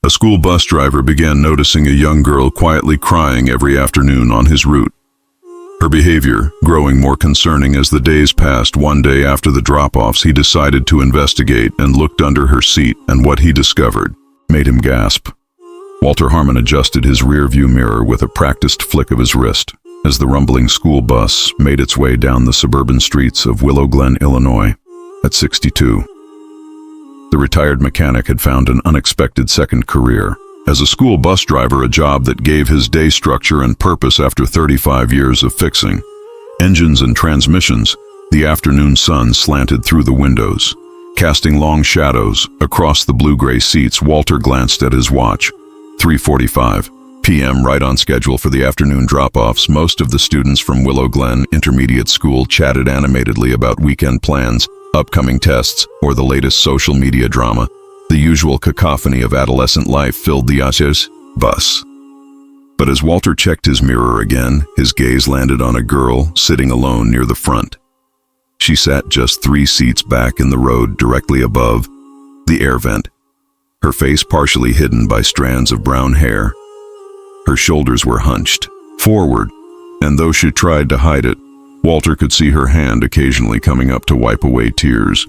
A school bus driver began noticing a young girl quietly crying every afternoon on his route. Her behavior growing more concerning as the days passed. One day after the drop-offs, he decided to investigate and looked under her seat, and what he discovered made him gasp. Walter Harmon adjusted his rear-view mirror with a practiced flick of his wrist as the rumbling school bus made its way down the suburban streets of Willow Glen, Illinois, at 62. The retired mechanic had found an unexpected second career as a school bus driver, a job that gave his day structure and purpose after 35 years of fixing engines and transmissions. The afternoon sun slanted through the windows, casting long shadows across the blue-gray seats. Walter glanced at his watch. 3:45 p.m., right on schedule for the afternoon drop-offs. Most of the students from Willow Glen Intermediate School chatted animatedly about weekend plans, upcoming tests, or the latest social media drama. The usual cacophony of adolescent life filled the bus. But as Walter checked his mirror again, his gaze landed on a girl sitting alone near the front. She sat just 3 seats back in the road directly above the air vent, her face partially hidden by strands of brown hair. Her shoulders were hunched forward, and though she tried to hide it, Walter could see her hand occasionally coming up to wipe away tears.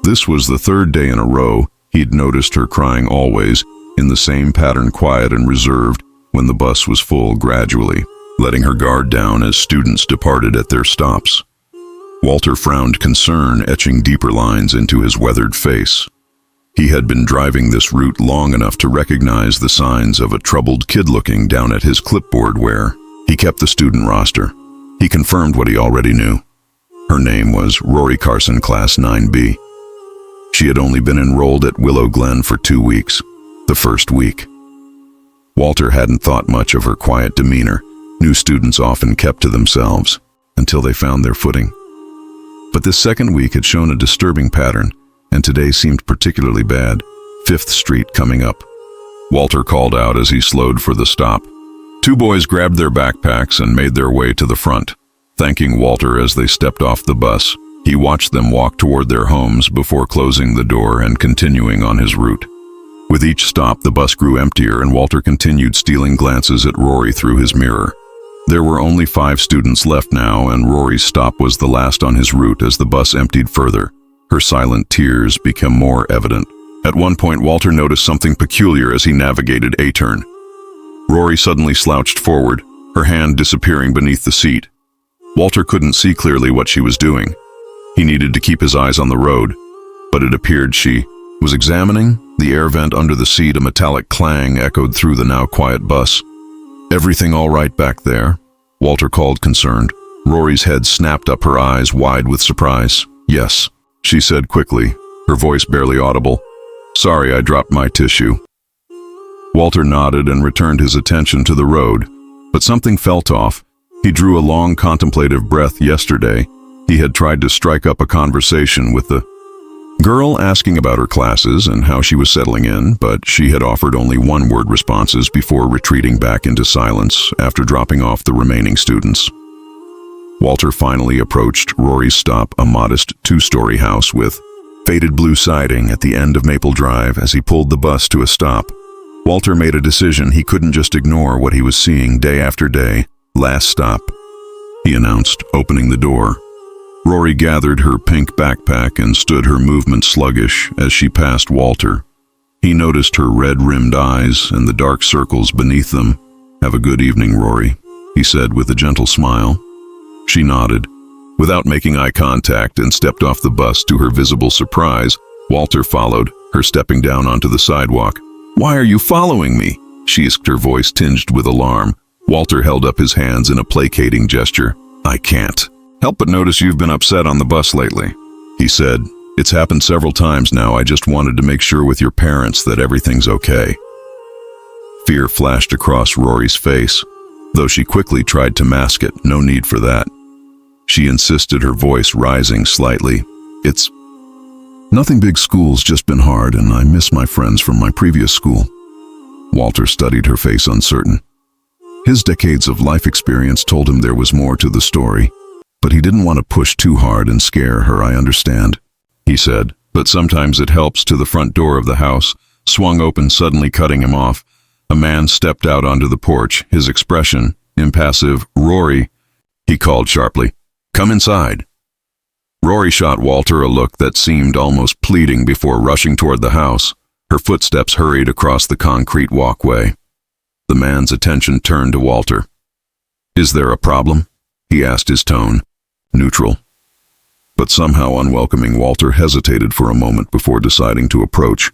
This was the 3rd day in a row he'd noticed her crying, always in the same pattern, quiet and reserved when the bus was full, gradually letting her guard down as students departed at their stops. Walter frowned, concern etching deeper lines into his weathered face. He had been driving this route long enough to recognize the signs of a troubled kid. Looking down at his clipboard where he kept the student roster, he confirmed what he already knew. Her name was Rory Carson, Class 9B. She had only been enrolled at Willow Glen for 2 weeks, the first week. Walter hadn't thought much of her quiet demeanor. New students often kept to themselves until they found their footing. But this second week had shown a disturbing pattern, and today seemed particularly bad. 5th Street coming up, Walter called out as he slowed for the stop. 2 boys grabbed their backpacks and made their way to the front, thanking Walter as they stepped off the bus. He watched them walk toward their homes before closing the door and continuing on his route. With each stop, the bus grew emptier, and Walter continued stealing glances at Rory through his mirror. There were only 5 students left now, and Rory's stop was the last on his route. As the bus emptied further, her silent tears became more evident. At one point, Walter noticed something peculiar as he navigated a turn. Rory suddenly slouched forward, her hand disappearing beneath the seat. Walter couldn't see clearly what she was doing. He needed to keep his eyes on the road, but it appeared she was examining the air vent under the seat. A metallic clang echoed through the now quiet bus. "Everything all right back there?" Walter called, concerned. Rory's head snapped up, her eyes wide with surprise. "Yes," she said quickly, her voice barely audible. "Sorry, I dropped my tissue." Walter nodded and returned his attention to the road, but something felt off. He drew a long, contemplative breath. Yesterday, he had tried to strike up a conversation with the girl, asking about her classes and how she was settling in, but she had offered only one-word responses before retreating back into silence after dropping off the remaining students. Walter finally approached Rory's stop, a modest 2-story house with faded blue siding at the end of Maple Drive. As he pulled the bus to a stop, Walter made a decision. He couldn't just ignore what he was seeing day after day. "Last stop," he announced, opening the door. Rory gathered her pink backpack and stood, her movement sluggish as she passed Walter. He noticed her red-rimmed eyes and the dark circles beneath them. "Have a good evening, Rory," he said with a gentle smile. She nodded, without making eye contact, and stepped off the bus. To her visible surprise, Walter followed, her stepping down onto the sidewalk. "Why are you following me?" she asked, her voice tinged with alarm. Walter held up his hands in a placating gesture. "I can't help but notice you've been upset on the bus lately," he said. "It's happened several times now. I just wanted to make sure with your parents that everything's okay." Fear flashed across Rory's face, though she quickly tried to mask it. "No need for that," she insisted, her voice rising slightly. "It's nothing big. School's just been hard, and I miss my friends from my previous school." Walter studied her face, uncertain. His decades of life experience told him there was more to the story, but he didn't want to push too hard and scare her. "I understand," he said, "but sometimes it helps." To the front door of the house, swung open, suddenly cutting him off. A man stepped out onto the porch, his expression impassive. "Rory," he called sharply. "Come inside." Rory shot Walter a look that seemed almost pleading before rushing toward the house. Her footsteps hurried across the concrete walkway. The man's attention turned to Walter. "Is there a problem?" he asked, his tone neutral. But somehow unwelcoming. Walter hesitated for a moment before deciding to approach.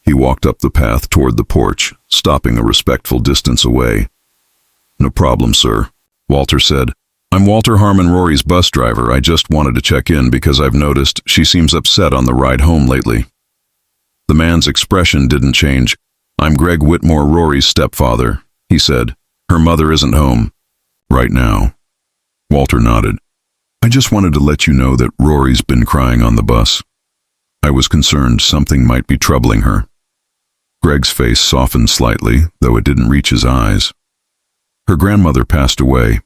He walked up the path toward the porch, stopping a respectful distance away. "No problem, sir," Walter said. "I'm Walter Harmon, Rory's bus driver. I just wanted to check in because I've noticed she seems upset on the ride home lately." The man's expression didn't change. "I'm Greg Whitmore, Rory's stepfather," he said. "Her mother isn't home right now." Walter nodded. "I just wanted to let you know that Rory's been crying on the bus. I was concerned something might be troubling her." Greg's face softened slightly, though it didn't reach his eyes. "Her grandmother passed away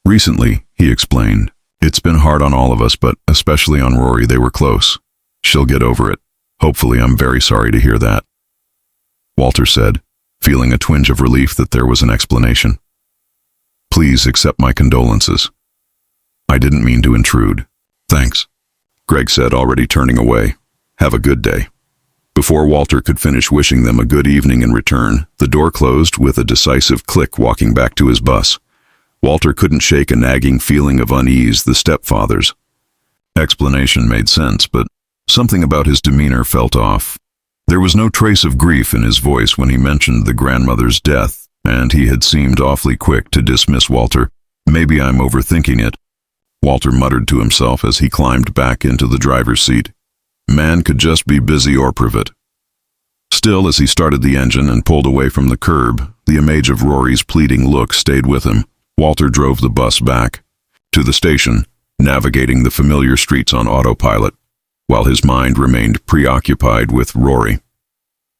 recently," he explained. "It's been hard on all of us, but especially on Rory. They were close. She'll get over it. Hopefully. I'm very sorry to hear that," Walter said, feeling a twinge of relief that there was an explanation. "Please accept my condolences. I didn't mean to intrude." "Thanks," Greg said, already turning away. "Have a good day." Before Walter could finish wishing them a good evening in return, the door closed with a decisive click. Walking back to his bus, Walter couldn't shake a nagging feeling of unease. The stepfather's explanation made sense, but something about his demeanor felt off. There was no trace of grief in his voice when he mentioned the grandmother's death, and he had seemed awfully quick to dismiss Walter. "Maybe I'm overthinking it," Walter muttered to himself as he climbed back into the driver's seat. Man could just be busy or privet. Still, as he started the engine and pulled away from the curb, the image of Rory's pleading look stayed with him. Walter drove the bus back to the station, navigating the familiar streets on autopilot, while his mind remained preoccupied with Rory.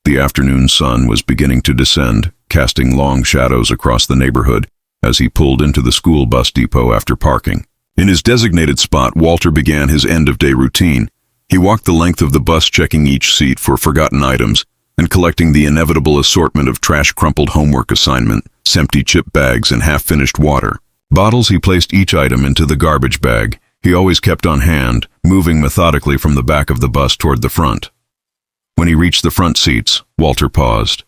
The afternoon sun was beginning to descend, casting long shadows across the neighborhood as he pulled into the school bus depot after parking. In his designated spot, Walter began his end-of-day routine. He walked the length of the bus, checking each seat for forgotten items and collecting the inevitable assortment of trash-crumpled homework assignment, empty chip bags, and half-finished water bottles. He placed each item into the garbage bag he always kept on hand, moving methodically from the back of the bus toward the front. When he reached the front seats, Walter paused.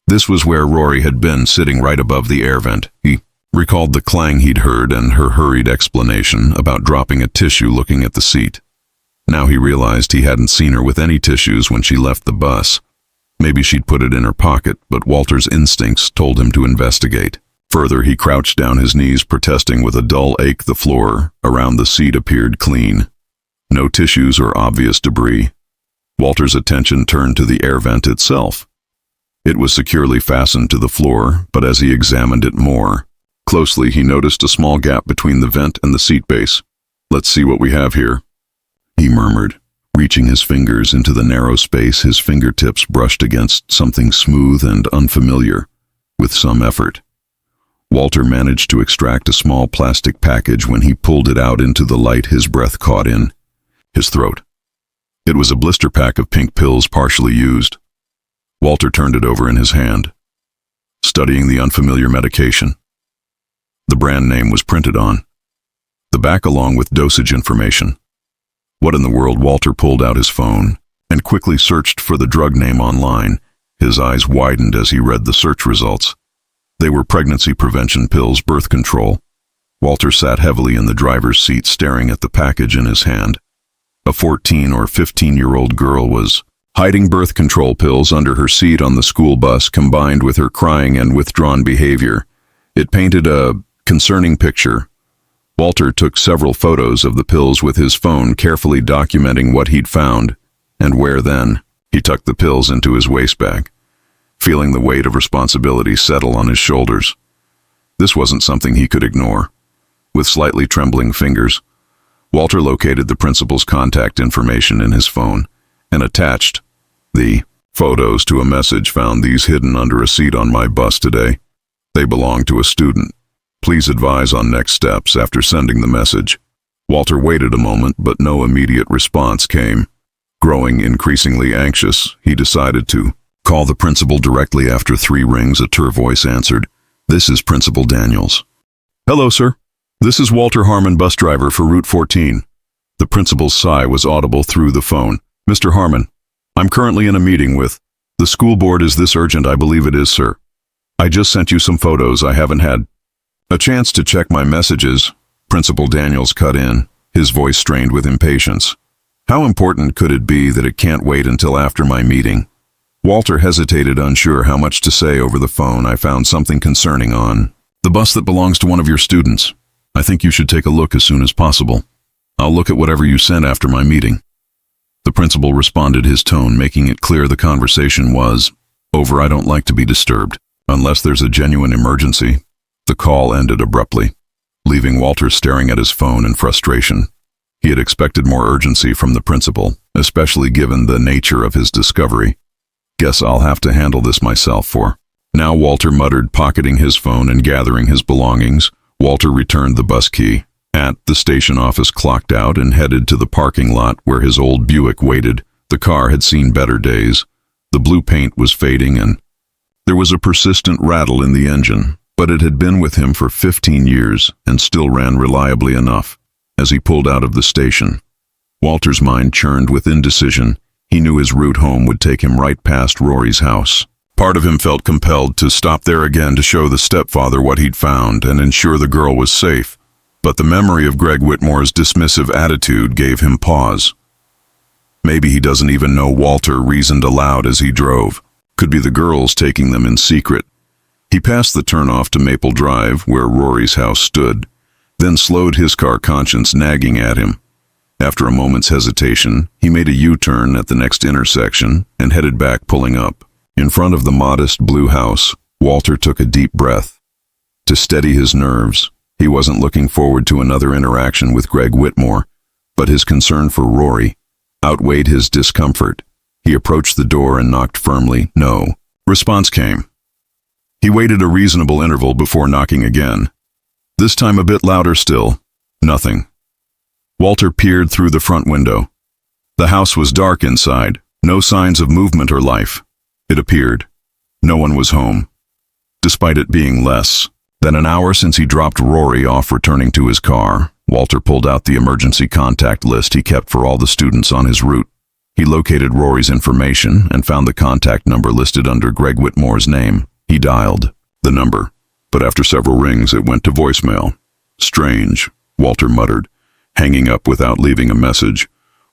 This was where Rory had been, sitting right above the air vent. He recalled the clang he'd heard and her hurried explanation about dropping a tissue looking at the seat. Now he realized he hadn't seen her with any tissues when she left the bus. Maybe she'd put it in her pocket, but Walter's instincts told him to investigate. Further, he crouched down, his knees protesting with a dull ache. The floor around the seat appeared clean. No tissues or obvious debris. Walter's attention turned to the air vent itself. It was securely fastened to the floor, but as he examined it more closely, he noticed a small gap between the vent and the seat base. "Let's see what we have here," he murmured, reaching his fingers into the narrow space. His fingertips brushed against something smooth and unfamiliar. With some effort, Walter managed to extract a small plastic package. When he pulled it out into the light, his breath caught in his throat. It was a blister pack of pink pills, partially used. Walter turned it over in his hand, studying the unfamiliar medication. The brand name was printed on the back along with dosage information. What in the world? Walter pulled out his phone and quickly searched for the drug name online. His eyes widened as he read the search results. They were pregnancy prevention pills, birth control. Walter sat heavily in the driver's seat, staring at the package in his hand. A 14 or 15-year-old girl was hiding birth control pills under her seat on the school bus. Combined with her crying and withdrawn behavior, it painted a concerning picture. Walter took several photos of the pills with his phone, carefully documenting what he'd found and where. Then he tucked the pills into his waistbag, feeling the weight of responsibility settle on his shoulders. This wasn't something he could ignore. With slightly trembling fingers, Walter located the principal's contact information in his phone and attached the photos to a message. "Found these hidden under a seat on my bus today. They belong to a student. Please advise on next steps." After sending the message, Walter waited a moment, but no immediate response came. Growing increasingly anxious, he decided to Call the principal directly. After 3 rings, a ter voice answered. This is Principal Daniels. Hello, sir. This is Walter Harmon, bus driver for Route 14. The principal's sigh was audible through the phone. Mr. Harmon, I'm currently in a meeting with the school board. Is this urgent? I believe it is, sir. I just sent you some photos. I haven't had a chance to check my messages. Principal Daniels cut in, his voice strained with impatience. How important could it be that it can't wait until after my meeting? Walter hesitated, unsure how much to say over the phone. I found something concerning on the bus that belongs to one of your students. I think you should take a look as soon as possible. I'll look at whatever you sent after my meeting. The principal responded, his tone making it clear the conversation was over. I don't like to be disturbed. Unless there's a genuine emergency. The call ended abruptly, leaving Walter staring at his phone in frustration. He had expected more urgency from the principal, especially given the nature of his discovery. Guess I'll have to handle this myself for now, Walter muttered, pocketing his phone and gathering his belongings. Walter returned the bus key at the station office, clocked out, and headed to the parking lot where his old Buick waited. The car had seen better days. The blue paint was fading and there was a persistent rattle in the engine, but it had been with him for 15 years and still ran reliably enough. As he pulled out of the station, Walter's mind churned with indecision. He knew his route home would take him right past Rory's house. Part of him felt compelled to stop there again to show the stepfather what he'd found and ensure the girl was safe. But the memory of Greg Whitmore's dismissive attitude gave him pause. Maybe he doesn't even know, Walter reasoned aloud as he drove. Could be the girls taking them in secret. He passed the turnoff to Maple Drive, where Rory's house stood, then slowed, his car conscience nagging at him. After a moment's hesitation, he made a U-turn at the next intersection and headed back, pulling up. In front of the modest blue house, Walter took a deep breath. To steady his nerves, he wasn't looking forward to another interaction with Greg Whitmore, but his concern for Rory outweighed his discomfort. He approached the door and knocked firmly. No response came. He waited a reasonable interval before knocking again. This time a bit louder still. Nothing. Walter peered through the front window. The house was dark inside, no signs of movement or life. It appeared no one was home. Despite it being less than an hour since he dropped Rory off returning to his car, Walter pulled out the emergency contact list he kept for all the students on his route. He located Rory's information and found the contact number listed under Greg Whitmore's name. He dialed the number, but after several rings it went to voicemail. Strange, Walter muttered, hanging up without leaving a message.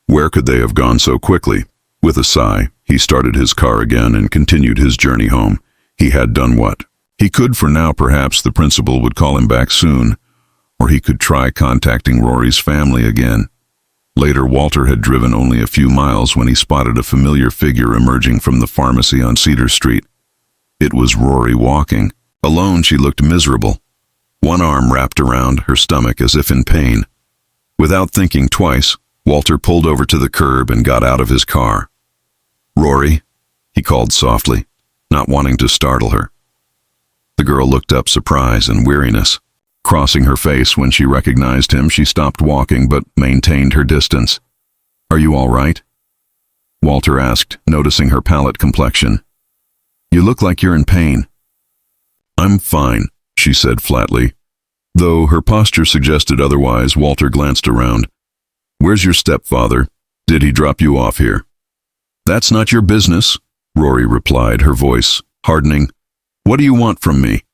Where could they have gone so quickly? With a sigh, he started his car again and continued his journey home. He had done what he could for now. Perhaps the principal would call him back soon, or he could try contacting Rory's family again. Later, Walter had driven only a few miles when he spotted a familiar figure emerging from the pharmacy on Cedar Street. It was Rory walking. Alone, she looked miserable, one arm wrapped around her stomach as if in pain. Without thinking twice, Walter pulled over to the curb and got out of his car. "Rory," he called softly, not wanting to startle her. The girl looked up, surprise and weariness crossing her face. When she recognized him, she stopped walking but maintained her distance. "Are you all right?" Walter asked, noticing her pallid complexion. "You look like you're in pain." "I'm fine," she said flatly. Though her posture suggested otherwise, Walter glanced around. "Where's your stepfather? Did he drop you off here?" "That's not your business," Rory replied, her voice hardening. "What do you want from me?"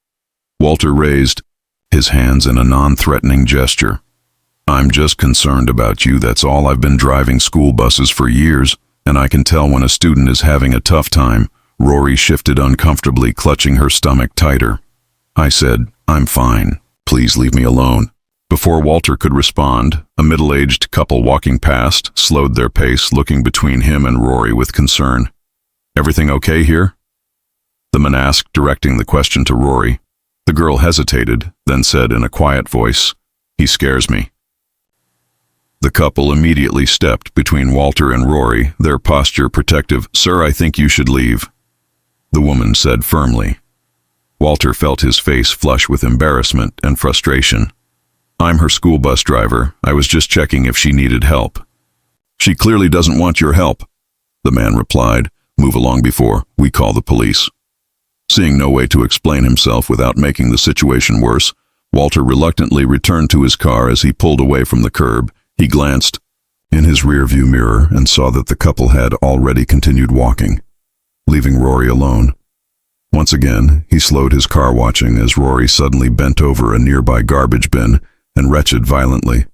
Walter raised his hands in a non-threatening gesture. "I'm just concerned about you, that's all. I've been driving school buses for years, and I can tell when a student is having a tough time." Rory shifted uncomfortably, clutching her stomach tighter. "I said, I'm fine. Please leave me alone." Before Walter could respond, a middle-aged couple walking past slowed their pace, looking between him and Rory with concern. "Everything okay here?" the man asked, directing the question to Rory. The girl hesitated, then said in a quiet voice, "He scares me." The couple immediately stepped between Walter and Rory, their posture protective. "Sir, I think you should leave," the woman said firmly. Walter felt his face flush with embarrassment and frustration. "I'm her school bus driver. I was just checking if she needed help." "She clearly doesn't want your help," the man replied, Move along before we call the police." Seeing no way to explain himself without making the situation worse, Walter reluctantly returned to his car. As he pulled away from the curb, he glanced in his rearview mirror and saw that the couple had already continued walking, leaving Rory alone. Once again, he slowed his car, watching as Rory suddenly bent over a nearby garbage bin and retched violently.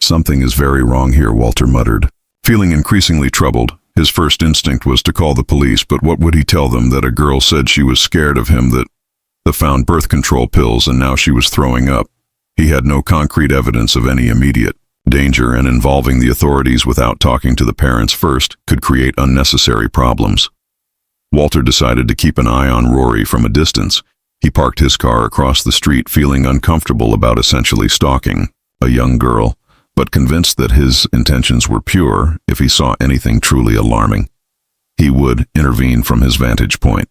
"Something is very wrong here," Walter muttered. Feeling increasingly troubled, his first instinct was to call the police, but what would he tell them? That a girl said she was scared of him, that found birth control pills, and now she was throwing up. He had no concrete evidence of any immediate danger, and involving the authorities without talking to the parents first could create unnecessary problems. Walter decided to keep an eye on Rory from a distance. He parked his car across the street, feeling uncomfortable about essentially stalking a young girl, but convinced that his intentions were pure. If he saw anything truly alarming, he would intervene from his vantage point.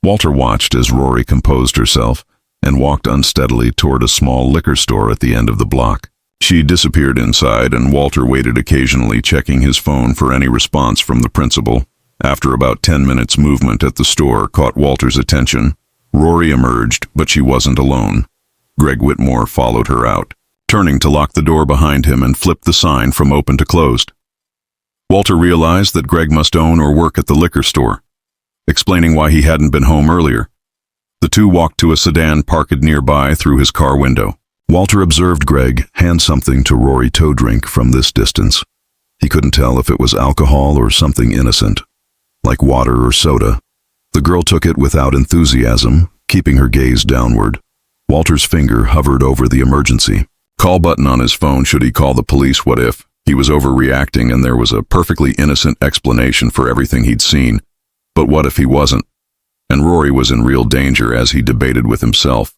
Walter watched as Rory composed herself and walked unsteadily toward a small liquor store at the end of the block. She disappeared inside, and Walter waited, occasionally checking his phone for any response from the principal. After about 10 minutes, movement at the store caught Walter's attention. Rory emerged, but she wasn't alone. Greg Whitmore followed her out, turning to lock the door behind him and flipped the sign from open to closed. Walter realized that Greg must own or work at the liquor store, explaining why he hadn't been home earlier. The two walked to a sedan parked nearby through his car window. Walter observed Greg hand something to Rory to drink from this distance. He couldn't tell if it was alcohol or something innocent, like water or soda. The girl took it without enthusiasm, keeping her gaze downward. Walter's finger hovered over the emergency call button on his phone. Should he call the police? What if he was overreacting and there was a perfectly innocent explanation for everything he'd seen? But what if he wasn't? And Rory was in real danger, as he debated with himself.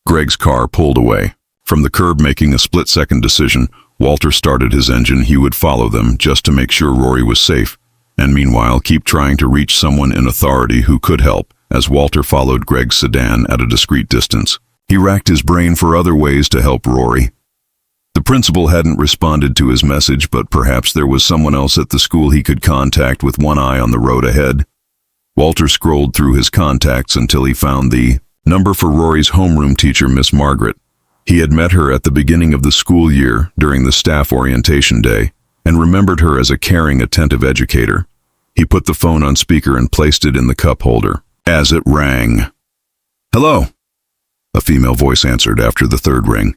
Greg's car pulled away from the curb. Making a split-second decision, Walter started his engine. He would follow them just to make sure Rory was safe, and meanwhile keep trying to reach someone in authority who could help. As Walter followed Greg's sedan at a discreet distance, he racked his brain for other ways to help Rory. The principal hadn't responded to his message, but perhaps there was someone else at the school he could contact with one eye on the road ahead. Walter scrolled through his contacts until he found the number for Rory's homeroom teacher, Miss Margaret. He had met her at the beginning of the school year during the staff orientation day and remembered her as a caring, attentive educator. He put the phone on speaker and placed it in the cup holder. As it rang, "Hello," a female voice answered after the third ring.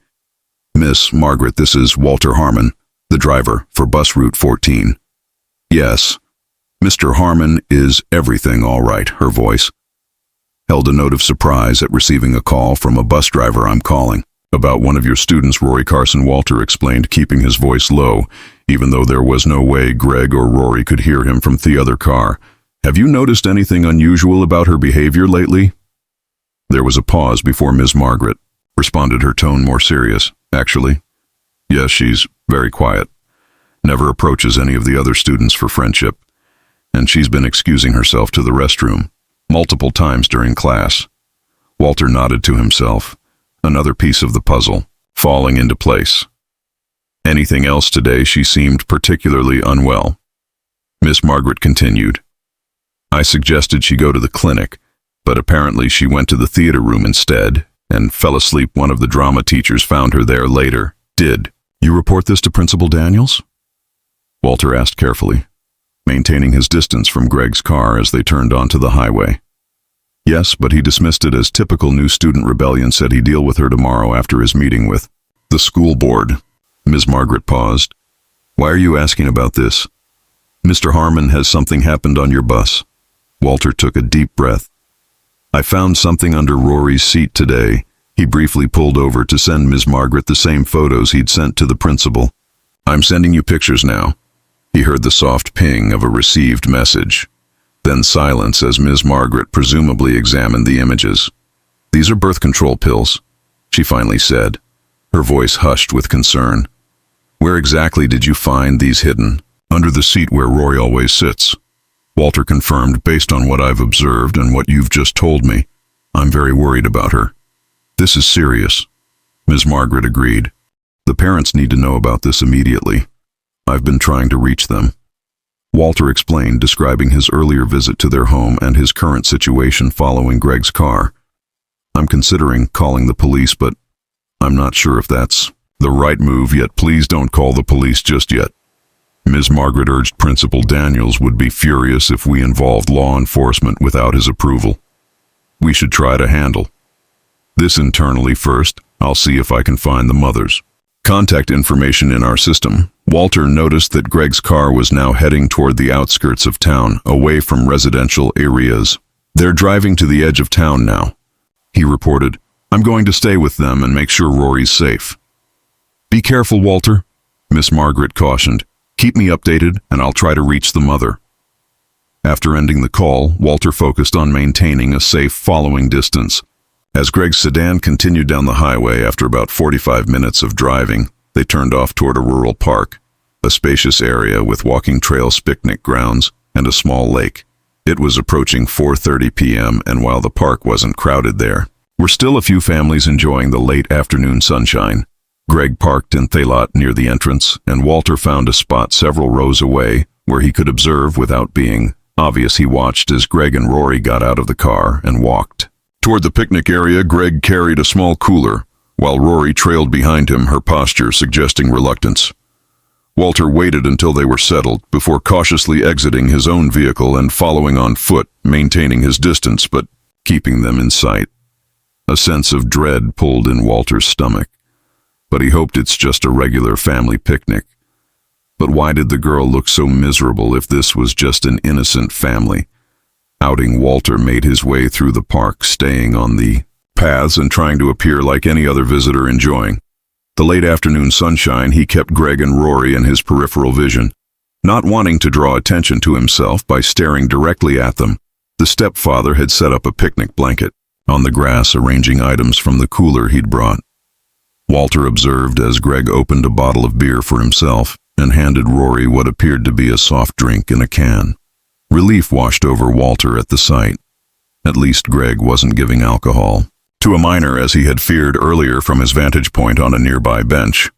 "Miss Margaret, this is Walter Harmon, the driver for bus route 14. "Yes. Mr. Harmon, is everything all right?" Her voice held a note of surprise at receiving a call from a bus driver. "I'm calling about one of your students, Rory Carson," Walter explained, keeping his voice low, even though there was no way Greg or Rory could hear him from the other car. "Have you noticed anything unusual about her behavior lately?" There was a pause before Ms. Margaret responded, her tone more serious. "Actually, yes, she's very quiet. Never approaches any of the other students for friendship. And she's been excusing herself to the restroom multiple times during class." Walter nodded to himself, another piece of the puzzle falling into place. "Anything else today? She seemed particularly unwell." Miss Margaret continued, "I suggested she go to the clinic, but apparently she went to the theater room instead and fell asleep. One of the drama teachers found her there later." "Did you report this to Principal Daniels?" Walter asked carefully, maintaining his distance from Greg's car as they turned onto the highway. "Yes, but he dismissed it as typical new student rebellion. Said he'd deal with her tomorrow after his meeting with the school board." Ms. Margaret paused. "Why are you asking about this?" "Mr. Harmon, has something happened on your bus?" Walter took a deep breath. "I found something under Rory's seat today." He briefly pulled over to send Ms. Margaret the same photos he'd sent to the principal. "I'm sending you pictures now." He heard the soft ping of a received message, then silence as Ms. Margaret presumably examined the images. "These are birth control pills," she finally said, her voice hushed with concern. "Where exactly did you find these hidden?" "Under the seat where Rory always sits." Walter confirmed, "Based on what I've observed and what you've just told me, I'm very worried about her." "This is serious," Ms. Margaret agreed. "The parents need to know about this immediately. I've been trying to reach them." Walter explained, describing his earlier visit to their home and his current situation following Greg's car. I'm considering calling the police, but I'm not sure if that's the right move yet. Please don't call the police just yet. Ms. Margaret urged Principal Daniels would be furious if we involved law enforcement without his approval. We should try to handle this internally first. I'll see if I can find the mother's contact information in our system. Walter noticed that Greg's car was now heading toward the outskirts of town, away from residential areas. They're driving to the edge of town now, he reported. I'm going to stay with them and make sure Rory's safe. Be careful, Walter, Miss Margaret cautioned. Keep me updated and I'll try to reach the mother. After ending the call, Walter focused on maintaining a safe following distance. As Greg's sedan continued down the highway after about 45 minutes of driving, they turned off toward a rural park, a spacious area with walking trails, picnic grounds, and a small lake. It was approaching 4:30 p.m., and while the park wasn't crowded, there were still a few families enjoying the late afternoon sunshine. Greg parked in the lot near the entrance, and Walter found a spot several rows away where he could observe without being obvious. He watched as Greg and Rory got out of the car and walked toward the picnic area. Greg carried a small cooler, while Rory trailed behind him, her posture suggesting reluctance. Walter waited until they were settled before cautiously exiting his own vehicle and following on foot, maintaining his distance but keeping them in sight. A sense of dread pulled in Walter's stomach, but he hoped it's just a regular family picnic. But why did the girl look so miserable if this was just an innocent family outing? Walter made his way through the park, staying on the paths and trying to appear like any other visitor enjoying the late afternoon sunshine. He kept Greg and Rory in his peripheral vision, not wanting to draw attention to himself by staring directly at them. The stepfather had set up a picnic blanket on the grass, arranging items from the cooler he'd brought. Walter observed as Greg opened a bottle of beer for himself and handed Rory what appeared to be a soft drink in a can. Relief washed over Walter at the sight. At least Greg wasn't giving alcohol to a minor, as he had feared earlier from his vantage point on a nearby bench.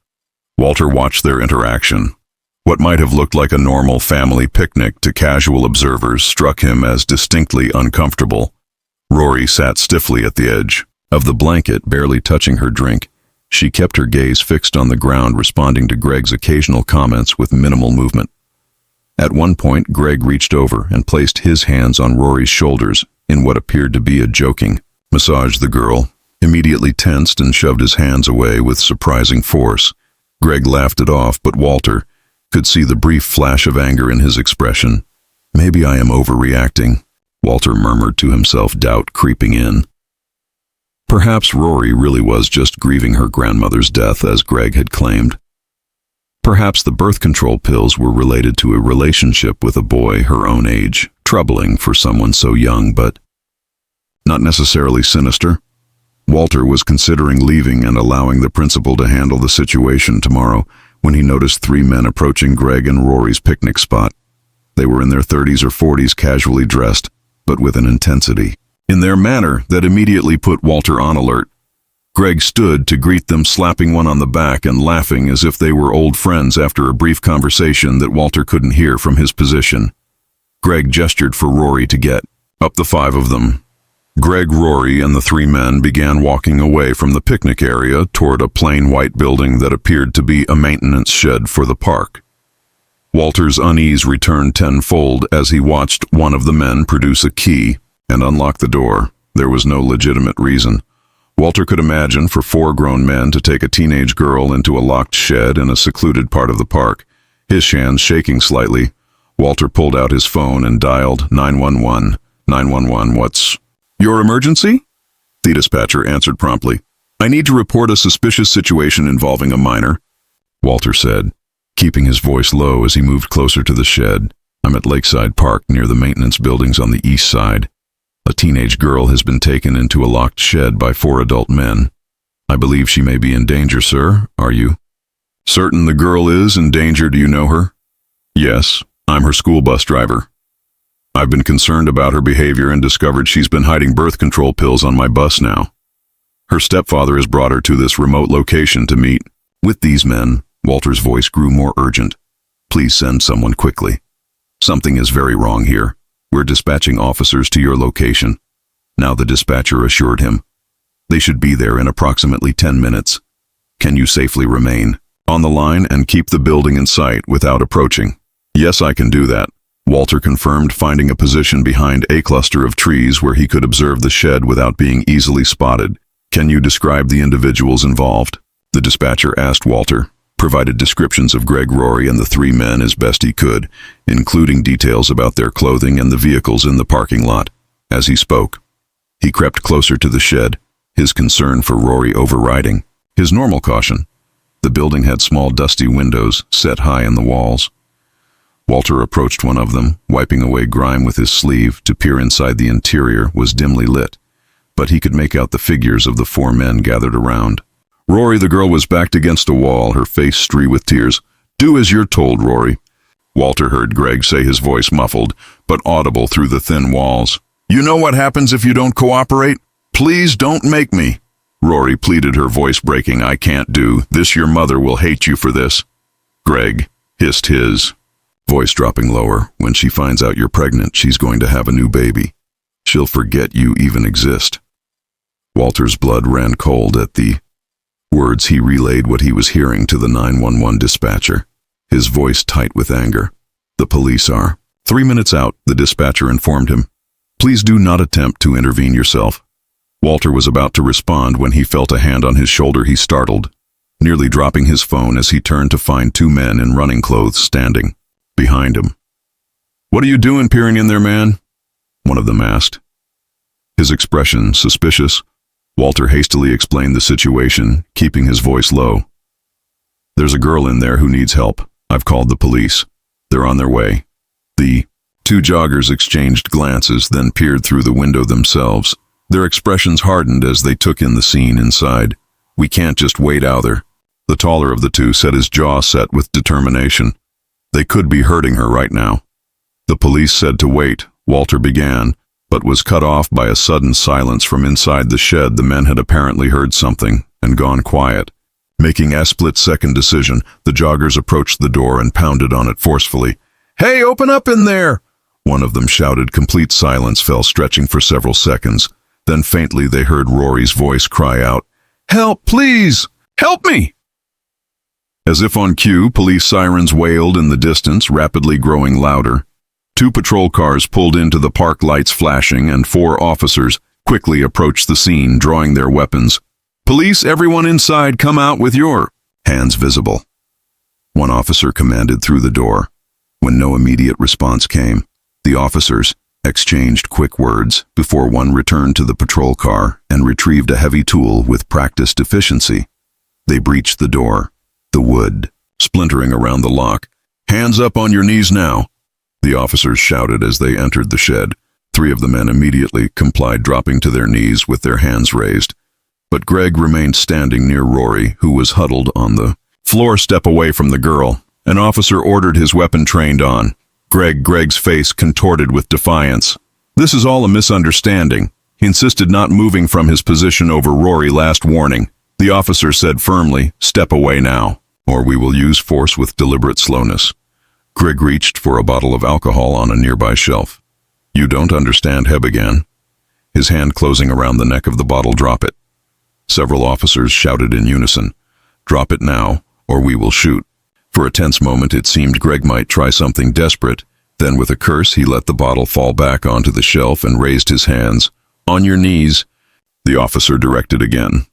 Walter watched their interaction. What might have looked like a normal family picnic to casual observers struck him as distinctly uncomfortable. Rory sat stiffly at the edge of the blanket, barely touching her drink. She kept her gaze fixed on the ground, responding to Greg's occasional comments with minimal movement. At one point, Greg reached over and placed his hands on Rory's shoulders in what appeared to be a joking massage. The girl immediately tensed and shoved his hands away with surprising force. Greg laughed it off, but Walter could see the brief flash of anger in his expression. Maybe I am overreacting, Walter murmured to himself, doubt creeping in. Perhaps Rory really was just grieving her grandmother's death, as Greg had claimed. Perhaps the birth control pills were related to a relationship with a boy her own age, troubling for someone so young, but not necessarily sinister. Walter was considering leaving and allowing the principal to handle the situation tomorrow when he noticed 3 men approaching Greg and Rory's picnic spot. They were in their 30s or 40s, casually dressed, but with an intensity in their manner that immediately put Walter on alert. Greg stood to greet them, slapping one on the back and laughing as if they were old friends after a brief conversation that Walter couldn't hear from his position. Greg gestured for Rory to get up. The 5 of them, Greg, Rory, and the 3 men, began walking away from the picnic area toward a plain white building that appeared to be a maintenance shed for the park. Walter's unease returned tenfold as he watched one of the men produce a key and unlock the door. There was no legitimate reason, Walter could imagine, for 4 grown men to take a teenage girl into a locked shed in a secluded part of the park. His hands shaking slightly, Walter pulled out his phone and dialed 911. 911, what's your emergency? The dispatcher answered promptly. I need to report a suspicious situation involving a minor, Walter said, keeping his voice low as he moved closer to the shed. I'm at Lakeside Park near the maintenance buildings on the east side. A teenage girl has been taken into a locked shed by 4 adult men. I believe she may be in danger, sir. Are you certain the girl is in danger? Do you know her? Yes, I'm her school bus driver. I've been concerned about her behavior and discovered she's been hiding birth control pills on my bus now. Her stepfather has brought her to this remote location to meet with these men. Walter's voice grew more urgent. Please send someone quickly. "Something is very wrong here. We're dispatching officers to your location." Now the dispatcher assured him. "They should be there in approximately 10 minutes. Can you safely remain on the line and keep the building in sight without approaching?" "Yes, I can do that," Walter confirmed, finding a position behind a cluster of trees where he could observe the shed without being easily spotted. "Can you describe the individuals involved?" The dispatcher asked Walter, provided descriptions of Greg, Rory, and the three men as best he could, including details about their clothing and the vehicles in the parking lot. As he spoke, he crept closer to the shed, his concern for Rory overriding his normal caution. The building had small dusty windows set high in the walls. Walter approached one of them, wiping away grime with his sleeve. To peer inside, the interior was dimly lit, but he could make out the figures of the four men gathered around. Rory, the girl, was backed against a wall, her face streaked with tears. "Do as you're told, Rory." Walter heard Greg say, his voice muffled, but audible through the thin walls. "You know what happens if you don't cooperate? Please don't make me." Rory pleaded, her voice breaking. "I can't do this. Your mother will hate you for this." Greg hissed, his voice dropping lower. "When she finds out you're pregnant, she's going to have a new baby. She'll forget you even exist." Walter's blood ran cold at the words. He relayed what he was hearing to the 911 dispatcher, his voice tight with anger. "The police are 3 minutes out," the dispatcher informed him. "Please do not attempt to intervene yourself." Walter was about to respond when he felt a hand on his shoulder. He startled, nearly dropping his phone as he turned to find two men in running clothes standing behind him. "What are you doing peering in there, man?" one of them asked, his expression suspicious. Walter hastily explained the situation, keeping his voice low. "There's a girl in there who needs help. I've called the police. They're on their way." The two joggers exchanged glances, then peered through the window themselves. Their expressions hardened as they took in the scene inside. "We can't just wait out there." The taller of the two said, his jaw set with determination. "They could be hurting her right now." "The police said to wait," Walter began, but was cut off by a sudden silence from inside the shed. The men had apparently heard something and gone quiet. Making a split-second decision, the joggers approached the door and pounded on it forcefully. "Hey, open up in there!" one of them shouted. Complete silence fell, stretching for several seconds. Then faintly they heard Rory's voice cry out, "Help, please! Help me!" As if on cue, police sirens wailed in the distance, rapidly growing louder. Two patrol cars pulled into the park, lights flashing, and 4 officers quickly approached the scene, drawing their weapons. "Police, everyone inside, come out with your hands visible," one officer commanded through the door. When no immediate response came, the officers exchanged quick words before one returned to the patrol car and retrieved a heavy tool with practiced efficiency. They breached the door, the wood splintering around the lock. "Hands up on your knees now," the officers shouted as they entered the shed. 3 of the men immediately complied, dropping to their knees with their hands raised. But Greg remained standing near Rory, who was huddled on the floor. "Step away from the girl," an officer ordered, his weapon trained on Greg's face contorted with defiance. "This is all a misunderstanding." He insisted, not moving from his position over Rory. "Last warning," the officer said firmly. "Step away now, or we will use force with deliberate slowness." Greg reached for a bottle of alcohol on a nearby shelf. "You don't understand," He began, his hand closing around the neck of the bottle. "Drop it." Several officers shouted in unison, "Drop it now, or we will shoot." For a tense moment it seemed Greg might try something desperate. Then with a curse he let the bottle fall back onto the shelf and raised his hands. "On your knees," the officer directed again.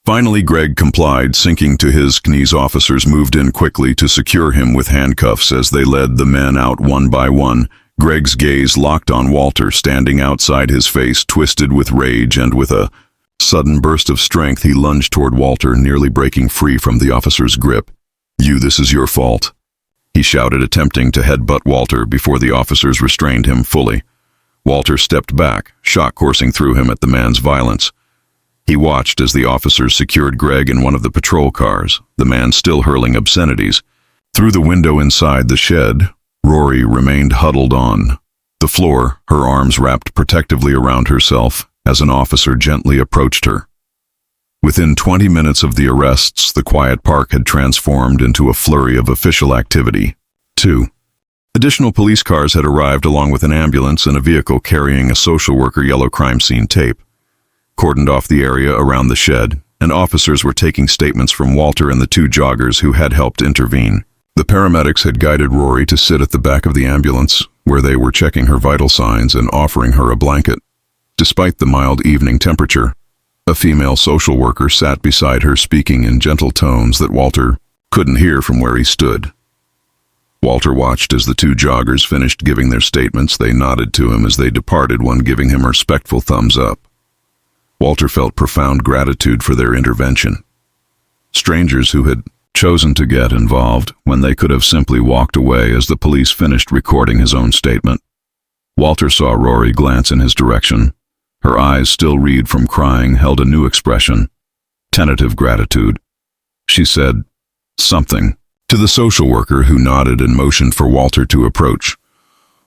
Finally Greg complied, sinking to his knees. Officers moved in quickly to secure him with handcuffs as they led the men out one by one. Greg's gaze locked on Walter, standing outside, his face twisted with rage, and with a sudden burst of strength he lunged toward Walter, nearly breaking free from the officer's grip. This is your fault," he shouted, attempting to headbutt Walter before the officers restrained him fully. Walter stepped back, shock coursing through him at the man's violence. He watched as the officers secured Greg in one of the patrol cars, the man still hurling obscenities. Through the window inside the shed, Rory remained huddled on the floor, her arms wrapped protectively around herself as an officer gently approached her. Within 20 minutes of the arrests, the quiet park had transformed into a flurry of official activity. 2. Additional police cars had arrived along with an ambulance and a vehicle carrying a social worker yellow crime scene tape. Cordoned off the area around the shed, and officers were taking statements from Walter and the two joggers who had helped intervene. The paramedics had guided Rory to sit at the back of the ambulance, where they were checking her vital signs and offering her a blanket. Despite the mild evening temperature, a female social worker sat beside her speaking in gentle tones that Walter couldn't hear from where he stood. Walter watched as the two joggers finished giving their statements. They nodded to him as they departed, one giving him a respectful thumbs up. Walter felt profound gratitude for their intervention. Strangers who had chosen to get involved when they could have simply walked away as the police finished recording his own statement. Walter saw Rory glance in his direction. Her eyes, still red from crying, held a new expression, tentative gratitude. She said something to the social worker, who nodded and motioned for Walter to approach.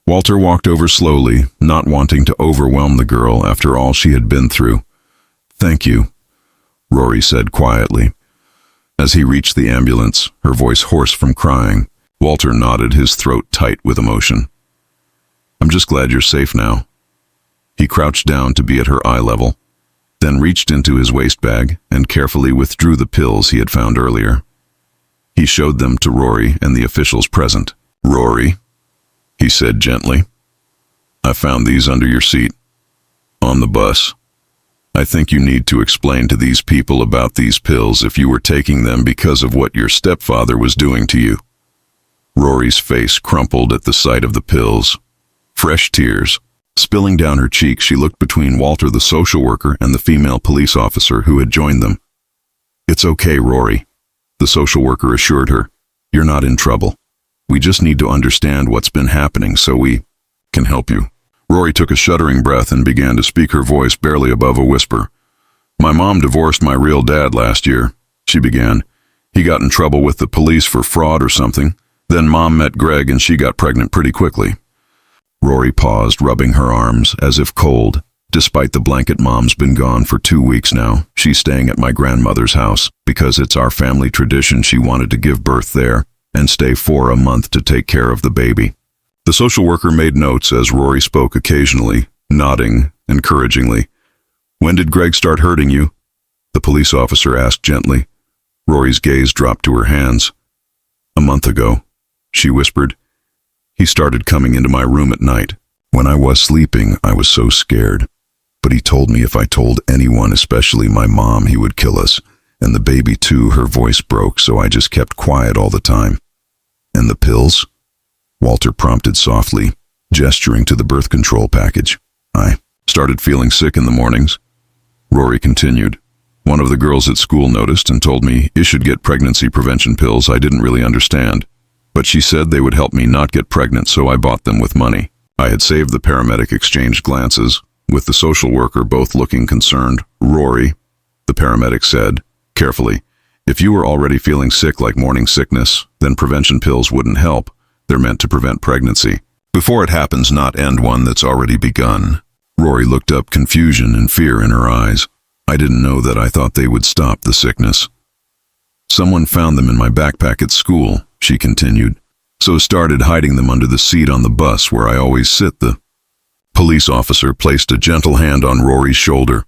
Walter walked over slowly, not wanting to overwhelm the girl after all she had been through. "Thank you," Rory said quietly. As he reached the ambulance, her voice hoarse from crying, Walter nodded, his throat tight with emotion. "I'm just glad you're safe now." He crouched down to be at her eye level, then reached into his waist bag and carefully withdrew the pills he had found earlier. He showed them to Rory and the officials present. "Rory," he said gently, "I found these under your seat, on the bus. I think you need to explain to these people about these pills if you were taking them because of what your stepfather was doing to you." Rory's face crumpled at the sight of the pills. Fresh tears spilling down her cheeks, she looked between Walter, the social worker, and the female police officer who had joined them. "It's okay, Rory," the social worker assured her. "You're not in trouble. We just need to understand what's been happening so we can help you." Rory took a shuddering breath and began to speak, her voice barely above a whisper. "My mom divorced my real dad last year," she began. "He got in trouble with the police for fraud or something. Then Mom met Greg and she got pregnant pretty quickly." Rory paused, rubbing her arms as if cold. "Despite the blanket, Mom's been gone for 2 weeks now. She's staying at my grandmother's house because it's our family tradition. She wanted to give birth there and stay for a month to take care of the baby." The social worker made notes as Rory spoke occasionally, nodding encouragingly. "When did Greg start hurting you?" the police officer asked gently. Rory's gaze dropped to her hands. "A month ago," she whispered. "He started coming into my room at night. When I was sleeping, I was so scared. But he told me if I told anyone, especially my mom, he would kill us. And the baby too." Her voice broke, so I just kept quiet all the time. "And the pills?" Walter prompted softly, gesturing to the birth control package. "I started feeling sick in the mornings," Rory continued. "One of the girls at school noticed and told me I should get pregnancy prevention pills. I didn't really understand, but she said they would help me not get pregnant, so I bought them with money." I had saved. The paramedic exchanged glances, with the social worker both looking concerned. "Rory," the paramedic said, carefully, "if you were already feeling sick like morning sickness, then prevention pills wouldn't help. They're meant to prevent pregnancy before it happens, not end one that's already begun." Rory looked up, confusion and fear in her eyes. "I didn't know that. I thought they would stop the sickness. Someone found them in my backpack at school," she continued, "so started hiding them under the seat on the bus where I always sit." The police officer placed a gentle hand on Rory's shoulder.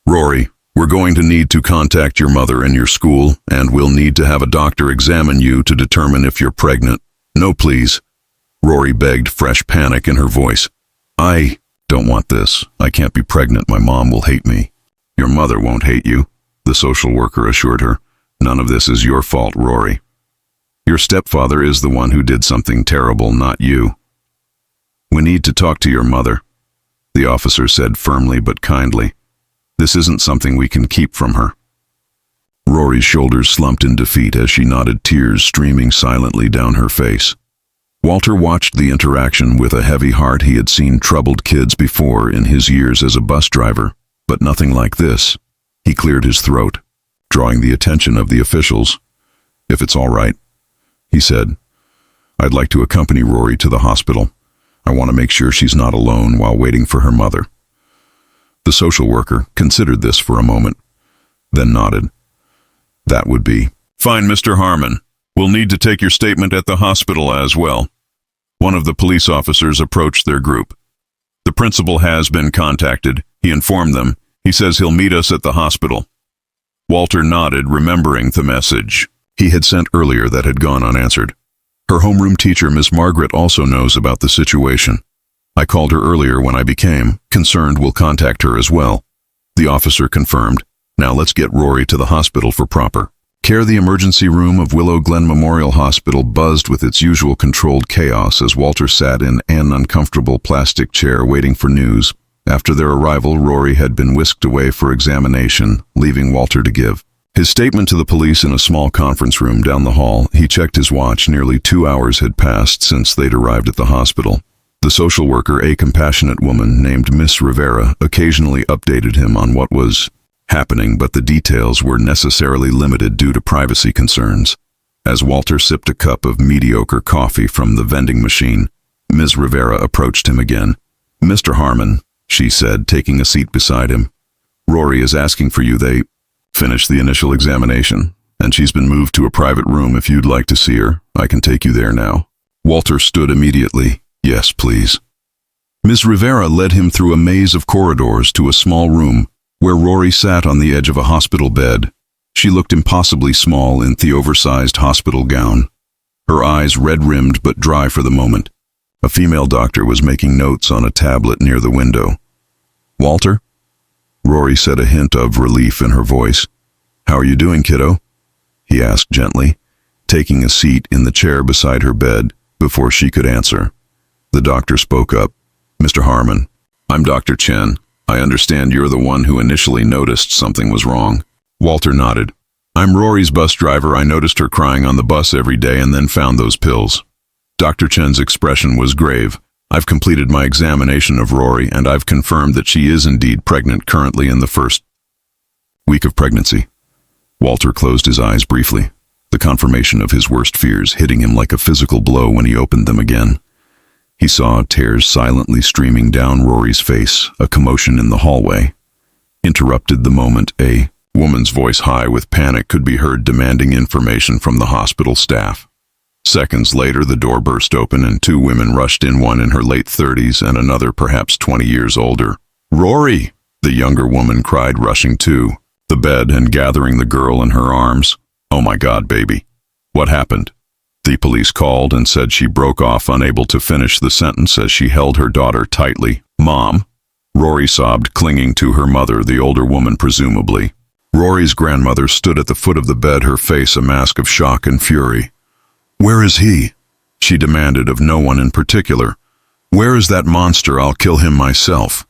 "Rory, we're going to need to contact your mother and your school, and we'll need to have a doctor examine you to determine if you're pregnant." "No, please," Rory begged, fresh panic in her voice. "I don't want this. I can't be pregnant. My mom will hate me." "Your mother won't hate you," the social worker assured her. "None of this is your fault, Rory. Your stepfather is the one who did something terrible, not you." "We need to talk to your mother," the officer said firmly but kindly. "This isn't something we can keep from her." Rory's shoulders slumped in defeat as she nodded, tears streaming silently down her face. Walter watched the interaction with a heavy heart. He had seen troubled kids before in his years as a bus driver, but nothing like this. He cleared his throat, drawing the attention of the officials. "If it's all right," he said, "I'd like to accompany Rory to the hospital. I want to make sure she's not alone while waiting for her mother." The social worker considered this for a moment, then nodded. "That would be fine, Mr. Harmon. We'll need to take your statement at the hospital as well." One of the police officers approached their group. "The principal has been contacted," he informed them. "He says he'll meet us at the hospital." Walter nodded, remembering the message he had sent earlier that had gone unanswered. "Her homeroom teacher, Miss Margaret, also knows about the situation. I called her earlier when I became concerned. We'll contact her as well." The officer confirmed. "Now let's get Rory to the hospital for proper care." The emergency room of Willow Glen Memorial Hospital buzzed with its usual controlled chaos as Walter sat in an uncomfortable plastic chair waiting for news. After their arrival, Rory had been whisked away for examination, leaving Walter to give his statement to the police in a small conference room down the hall. He checked his watch. Nearly 2 hours had passed since they'd arrived at the hospital. The social worker, a compassionate woman named Miss Rivera, occasionally updated him on what was happening, but the details were necessarily limited due to privacy concerns. As Walter sipped a cup of mediocre coffee from the vending machine, Ms. Rivera approached him again. "Mr. Harmon," she said, taking a seat beside him, "Rory is asking for you. They finished the initial examination, and she's been moved to a private room. If you'd like to see her, I can take you there now." Walter stood immediately. "Yes, please." Ms. Rivera led him through a maze of corridors to a small room where Rory sat on the edge of a hospital bed. She looked impossibly small in the oversized hospital gown, her eyes red-rimmed but dry for the moment. A female doctor was making notes on a tablet near the window. "Walter?" Rory said, a hint of relief in her voice. "How are you doing, kiddo?" he asked gently, taking a seat in the chair beside her bed before she could answer. The doctor spoke up. "Mr. Harmon, I'm Dr. Chen. I understand you're the one who initially noticed something was wrong." Walter nodded. "I'm Rory's bus driver. I noticed her crying on the bus every day and then found those pills." Dr. Chen's expression was grave. "I've completed my examination of Rory, and I've confirmed that she is indeed pregnant, currently in the first week of pregnancy." Walter closed his eyes briefly, the confirmation of his worst fears hitting him like a physical blow when he opened them again. He saw tears silently streaming down Rory's face. A commotion in the hallway interrupted the moment. A woman's voice, high with panic, could be heard demanding information from the hospital staff. Seconds later, the door burst open and 2 women rushed in, one in her late 30s and another perhaps 20 years older. "Rory!" the younger woman cried, rushing to the bed and gathering the girl in her arms. "Oh my God, baby. What happened?" The police called and said she broke off, unable to finish the sentence as she held her daughter tightly. "Mom!" Rory sobbed, clinging to her mother, the older woman presumably. Rory's grandmother stood at the foot of the bed, her face a mask of shock and fury. "Where is he?" she demanded, of no one in particular. "Where is that monster? I'll kill him myself."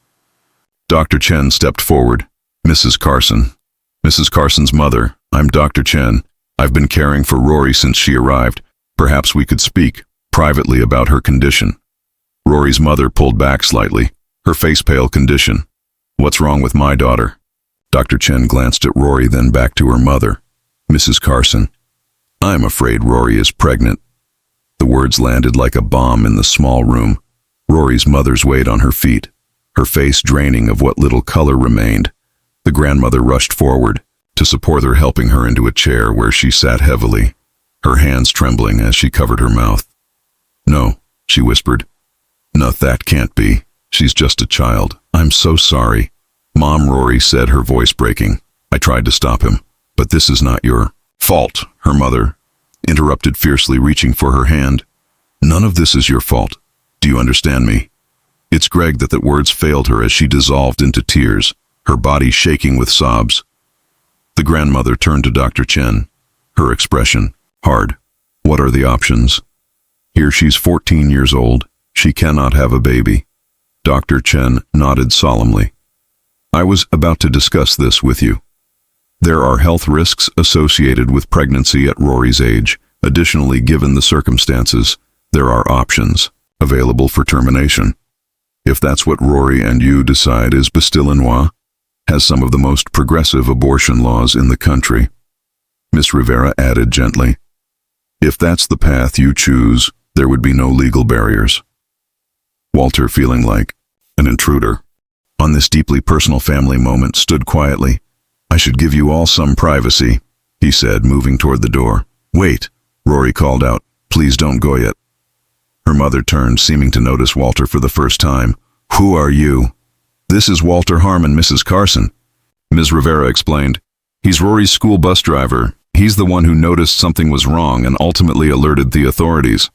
Dr. Chen stepped forward. "Mrs. Carson." "Mrs. Carson's mother. I'm Dr. Chen. I've been caring for Rory since she arrived. Perhaps we could speak privately about her condition." Rory's mother pulled back slightly, her face pale. "Condition? What's wrong with my daughter?" Dr. Chen glanced at Rory, then back to her mother. "Mrs. Carson, I'm afraid Rory is pregnant." The words landed like a bomb in the small room. Rory's mother's weight on her feet, her face draining of what little color remained. The grandmother rushed forward to support her, helping her into a chair where she sat heavily, her hands trembling as she covered her mouth. "No," she whispered. "No, that can't be. She's just a child. I'm so sorry." "Mom," Rory said, her voice breaking. "I tried to stop him, but this is not your fault," her mother interrupted fiercely, reaching for her hand. "None of this is your fault. Do you understand me?" "It's Greg." That words failed her as she dissolved into tears, her body shaking with sobs. The grandmother turned to Dr. Chen, her expression hard. "What are the options? Here she's 14 years old. She cannot have a baby." Dr. Chen nodded solemnly. "I was about to discuss this with you. There are health risks associated with pregnancy at Rory's age. Additionally, given the circumstances, there are options available for termination. If that's what Rory and you decide, is Bastille-Noire has some of the most progressive abortion laws in the country." Miss Rivera added gently, "If that's the path you choose, there would be no legal barriers." Walter, feeling like an intruder on this deeply personal family moment, stood quietly. "I should give you all some privacy," he said, moving toward the door. "Wait," Rory called out. "Please don't go yet." Her mother turned, seeming to notice Walter for the first time. "Who are you?" "This is Walter Harmon, Mrs. Carson," Ms. Rivera explained. "He's Rory's school bus driver. He's the one who noticed something was wrong and ultimately alerted the authorities."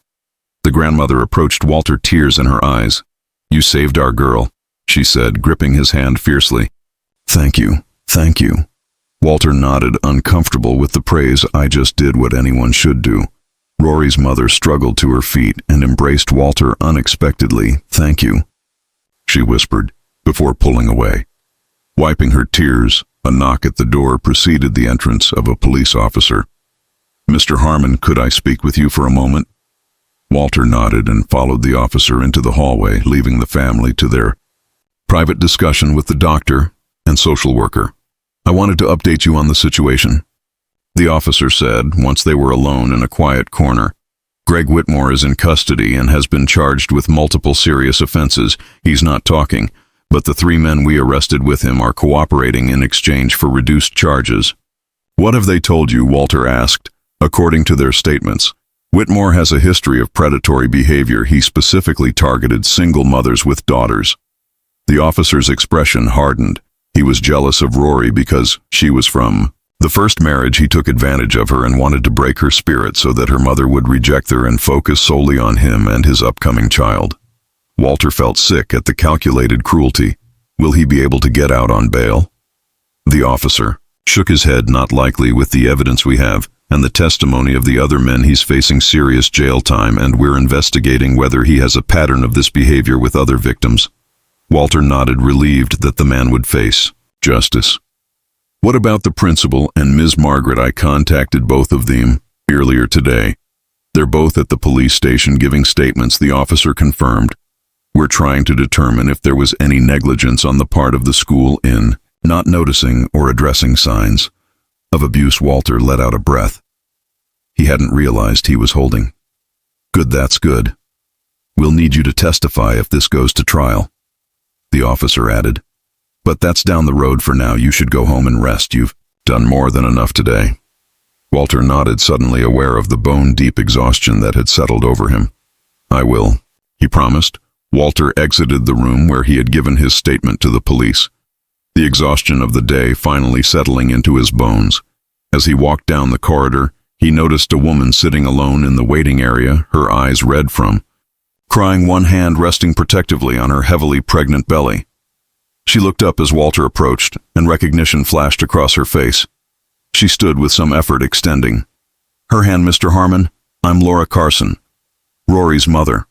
The grandmother approached Walter, tears in her eyes. "You saved our girl," she said, gripping his hand fiercely. "Thank you, thank you." Walter nodded, uncomfortable with the praise. "I just did what anyone should do." Rory's mother struggled to her feet and embraced Walter unexpectedly. "Thank you," she whispered, before pulling away. Wiping her tears, a knock at the door preceded the entrance of a police officer. "Mr. Harmon, could I speak with you for a moment?" Walter nodded and followed the officer into the hallway, leaving the family to their private discussion with the doctor and social worker. "I wanted to update you on the situation," the officer said once they were alone in a quiet corner. "Greg Whitmore is in custody and has been charged with multiple serious offenses. He's not talking, but the 3 men we arrested with him are cooperating in exchange for reduced charges." "What have they told you?" Walter asked. "According to their statements, Whitmore has a history of predatory behavior. He specifically targeted single mothers with daughters." The officer's expression hardened. He was jealous of Rory because she was from the first marriage. He took advantage of her and wanted to break her spirit so that her mother would reject her and focus solely on him and his upcoming child. Walter felt sick at the calculated cruelty. Will he be able to get out on bail? The officer shook his head. "Not likely. With the evidence we have and the testimony of the other men, he's facing serious jail time, and we're investigating whether he has a pattern of this behavior with other victims." Walter nodded, relieved that the man would face justice. "What about the principal and Ms. Margaret?" "I contacted both of them earlier today. They're both at the police station giving statements," the officer confirmed. "We're trying to determine if there was any negligence on the part of the school in not noticing or addressing signs of abuse." Walter let out a breath. He hadn't realized he was holding. "Good, that's good. We'll need you to testify if this goes to trial," the officer added. "But that's down the road for now. You should go home and rest. You've done more than enough today." Walter nodded, suddenly aware of the bone-deep exhaustion that had settled over him. "I will," he promised. Walter exited the room where he had given his statement to the police, the exhaustion of the day finally settling into his bones. As he walked down the corridor, he noticed a woman sitting alone in the waiting area, her eyes red from crying, one hand resting protectively on her heavily pregnant belly. She looked up as Walter approached, and recognition flashed across her face. She stood with some effort, extending her hand. "Mr. Harmon, I'm Laura Carson, Rory's mother."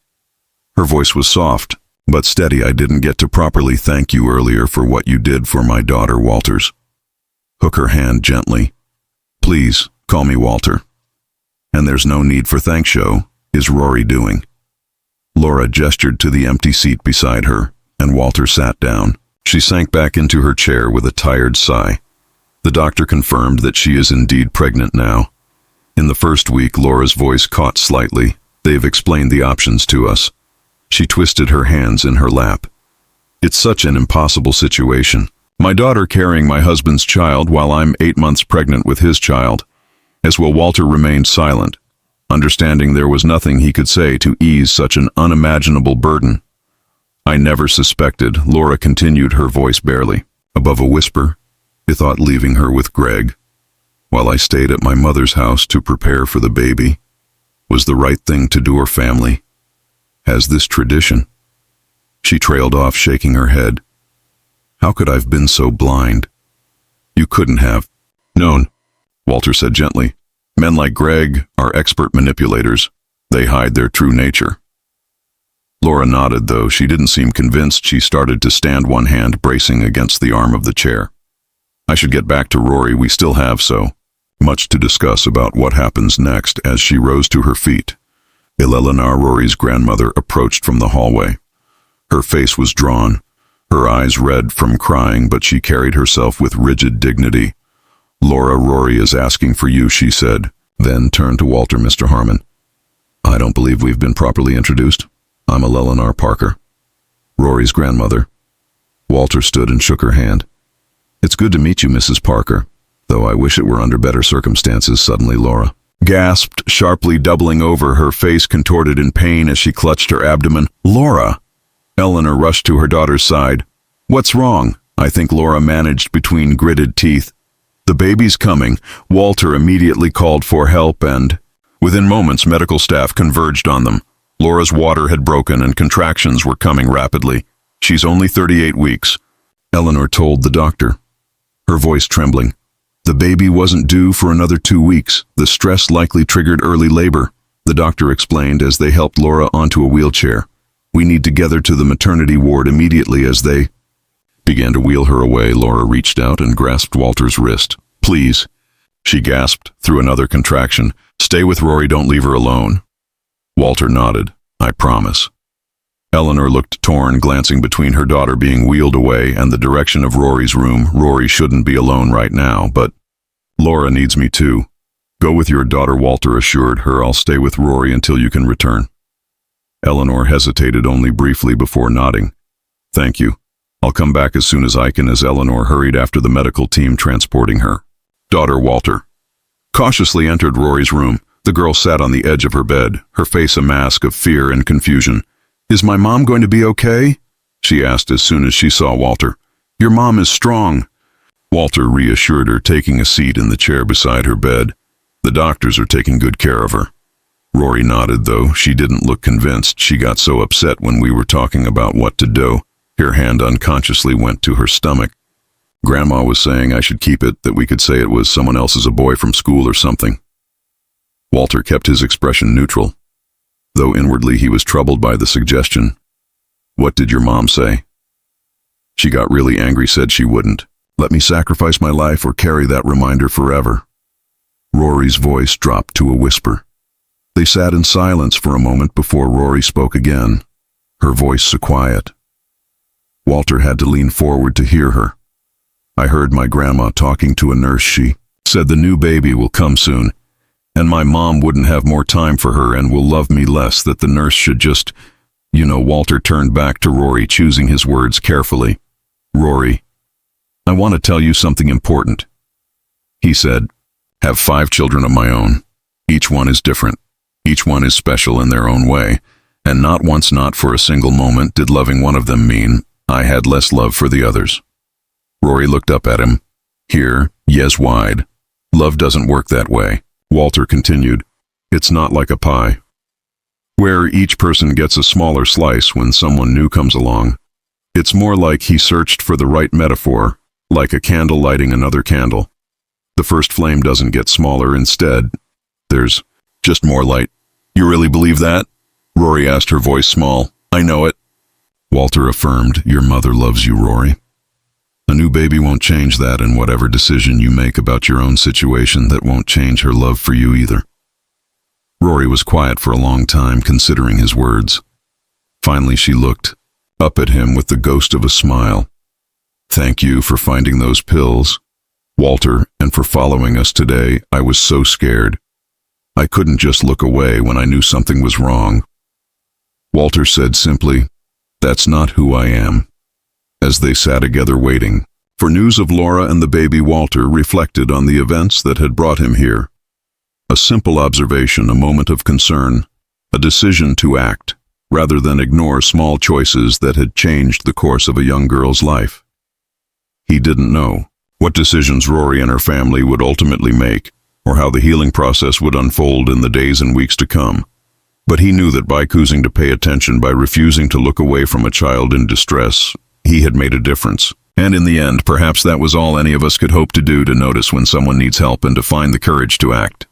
Her voice was soft, but steady. "I didn't get to properly thank you earlier for what you did for my daughter." Walter's took her hand gently. "Please, call me Walter. And there's no need for thanks. Show is Rory doing?" Laura gestured to the empty seat beside her, and Walter sat down. She sank back into her chair with a tired sigh. The doctor confirmed that she is indeed pregnant now. In the first week, Laura's voice caught slightly. "They've explained the options to us." She twisted her hands in her lap. "It's such an impossible situation. My daughter carrying my husband's child while I'm 8 months pregnant with his child." As well, Walter remained silent, understanding there was nothing he could say to ease such an unimaginable burden. "I never suspected," Laura continued, her voice barely above a whisper. "I thought leaving her with Greg, while I stayed at my mother's house to prepare for the baby, was the right thing to do. Her family has this tradition." She trailed off, shaking her head. "How could I have been so blind?" "You couldn't have known," Walter said gently. "Men like Greg are expert manipulators. They hide their true nature." Laura nodded, though she didn't seem convinced. She started to stand, one hand bracing against the arm of the chair. "I should get back to Rory. We still have so much to discuss about what happens next." As she rose to her feet, Eleanor, Rory's grandmother, approached from the hallway. Her face was drawn, her eyes red from crying, but she carried herself with rigid dignity. "Laura, Rory is asking for you," she said, then turned to Walter. "Mr. Harmon, I don't believe we've been properly introduced. I'm Eleanor Parker, Rory's grandmother." Walter stood and shook her hand. "It's good to meet you, Mrs. Parker, though I wish it were under better circumstances." Suddenly, Laura gasped, sharply doubling over, her face contorted in pain as she clutched her abdomen. "Laura!" Eleanor rushed to her daughter's side. "What's wrong?" I think Laura managed between gritted teeth. "The baby's coming." Walter immediately called for help and, within moments, medical staff converged on them. Laura's water had broken and contractions were coming rapidly. "She's only 38 weeks, Eleanor told the doctor, her voice trembling. "The baby wasn't due for another 2 weeks. The stress likely triggered early labor," the doctor explained as they helped Laura onto a wheelchair. "We need to get her to the maternity ward immediately." As they began to wheel her away, Laura reached out and grasped Walter's wrist. "Please," she gasped through another contraction. "Stay with Rory, don't leave her alone." Walter nodded. "I promise." Eleanor looked torn, glancing between her daughter being wheeled away and the direction of Rory's room. Rory shouldn't be alone right now, but Laura needs me too. "Go with your daughter," Walter assured her. "I'll stay with Rory until you can return." Eleanor hesitated only briefly before nodding. "Thank you. I'll come back as soon as I can," as Eleanor hurried after the medical team transporting her daughter. Walter cautiously entered Rory's room. The girl sat on the edge of her bed, her face a mask of fear and confusion. "Is my mom going to be okay?" she asked as soon as she saw Walter. "Your mom is strong." Walter reassured her, taking a seat in the chair beside her bed. "The doctors are taking good care of her." Rory nodded, though she didn't look convinced. She got so upset when we were talking about what to do. Her hand unconsciously went to her stomach. "Grandma was saying I should keep it, that we could say it was someone else's, a boy from school or something." Walter kept his expression neutral, though inwardly he was troubled by the suggestion. "What did your mom say?" "She got really angry, said she wouldn't let me sacrifice my life or carry that reminder forever." Rory's voice dropped to a whisper. They sat in silence for a moment before Rory spoke again, her voice so quiet. Walter had to lean forward to hear her. "I heard my grandma talking to a nurse. She said the new baby will come soon, and my mom wouldn't have more time for her and will love me less, that the nurse should just, Walter turned back to Rory, choosing his words carefully. "Rory, I want to tell you something important," he said. "Have 5 children of my own. Each one is different. Each one is special in their own way, and not once, not for a single moment, did loving one of them mean I had less love for the others." Rory looked up at him. "Here, yes, wide. Love doesn't work that way," Walter continued. "It's not like a pie, where each person gets a smaller slice when someone new comes along. It's more like," he searched for the right metaphor, "like a candle lighting another candle. The first flame doesn't get smaller. Instead, there's just more light." "You really believe that?" Rory asked, her voice small. "I know it." Walter affirmed. "Your mother loves you, Rory. A new baby won't change that, and whatever decision you make about your own situation, that won't change her love for you either." Rory was quiet for a long time, considering his words. Finally, she looked up at him with the ghost of a smile. "Thank you for finding those pills, Walter, and for following us today. I was so scared. I couldn't just look away when I knew something was wrong." Walter said simply, "That's not who I am." As they sat together waiting for news of Laura and the baby, Walter reflected on the events that had brought him here. A simple observation, a moment of concern, a decision to act, rather than ignore small choices that had changed the course of a young girl's life. He didn't know what decisions Rory and her family would ultimately make, or how the healing process would unfold in the days and weeks to come. But he knew that by choosing to pay attention, by refusing to look away from a child in distress, he had made a difference. And in the end, perhaps that was all any of us could hope to do, to notice when someone needs help and to find the courage to act.